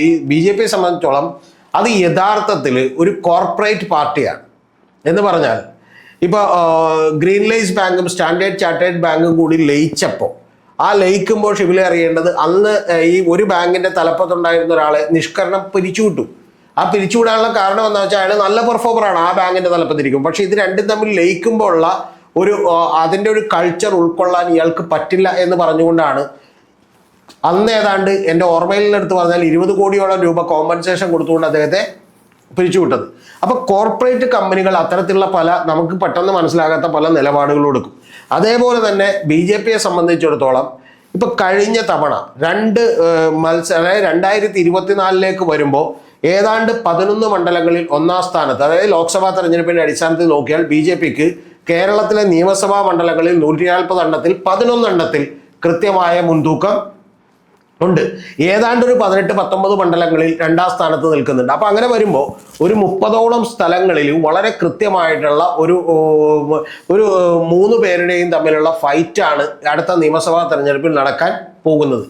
ഈ B J പിയെ സംബന്ധിച്ചോളം അത് യഥാർത്ഥത്തിൽ ഒരു കോർപ്പറേറ്റ് പാർട്ടിയാണ് എന്ന് പറഞ്ഞാൽ ഇപ്പോൾ ഗ്രീൻ ലൈസ് ബാങ്കും സ്റ്റാൻഡേർഡ് ചാർട്ടേഡ് ബാങ്കും കൂടി ലയിച്ചപ്പോൾ ആ ലയിക്കുമ്പോൾ ഷിബിലെ അറിയേണ്ടത് അന്ന് ഈ ഒരു ബാങ്കിന്റെ തലപ്പത്തുണ്ടായിരുന്ന ഒരാളെ നിഷ്കരണം പിരിച്ചുവിട്ടു. ആ പിരിച്ചുവിടാനുള്ള കാരണം എന്താ വെച്ചാൽ അയാൾ നല്ല പെർഫോമറാണ്, ആ ബാങ്കിന്റെ തലപ്പത്തിരിക്കും. പക്ഷെ ഇത് രണ്ടും തമ്മിൽ ലയിക്കുമ്പോൾ ഉള്ള ഒരു അതിൻ്റെ ഒരു കൾച്ചർ ഉൾക്കൊള്ളാൻ ഇയാൾക്ക് പറ്റില്ല എന്ന് പറഞ്ഞുകൊണ്ടാണ് അന്ന് ഏതാണ്ട് എൻ്റെ ഓർമ്മയിലെടുത്ത് പറഞ്ഞാൽ 20 കോടിയോളം രൂപ കോമ്പൻസേഷൻ കൊടുത്തുകൊണ്ട് അദ്ദേഹത്തെ പിരിച്ചുവിട്ടത്. അപ്പോൾ കോർപ്പറേറ്റ് കമ്പനികൾ അത്തരത്തിലുള്ള പല നമുക്ക് പെട്ടെന്ന് മനസ്സിലാകാത്ത പല നിലപാടുകളും എടുക്കും. അതേപോലെ തന്നെ ബി ജെ പിയെ സംബന്ധിച്ചിടത്തോളം ഇപ്പൊ കഴിഞ്ഞ തവണ അതായത് 2024 വരുമ്പോൾ ഏതാണ്ട് 11 മണ്ഡലങ്ങളിൽ ഒന്നാം സ്ഥാനത്ത്, അതായത് ലോക്സഭാ തെരഞ്ഞെടുപ്പിന്റെ അടിസ്ഥാനത്തിൽ നോക്കിയാൽ ബി ജെ പിക്ക് കേരളത്തിലെ നിയമസഭാ മണ്ഡലങ്ങളിൽ 140 എണ്ണത്തിൽ 11 എണ്ണത്തിൽ കൃത്യമായ മുൻതൂക്കം ഉണ്ട്. ഏതാണ്ട് ഒരു 18-19 മണ്ഡലങ്ങളിൽ 2ാം സ്ഥാനത്ത് നിൽക്കുന്നുണ്ട്. അപ്പൊ അങ്ങനെ വരുമ്പോൾ ഒരു 30ഓളം സ്ഥലങ്ങളിൽ വളരെ കൃത്യമായിട്ടുള്ള ഒരു 3 പേരുടെയും തമ്മിലുള്ള ഫൈറ്റാണ് അടുത്ത നിയമസഭാ തെരഞ്ഞെടുപ്പിൽ നടക്കാൻ പോകുന്നത്.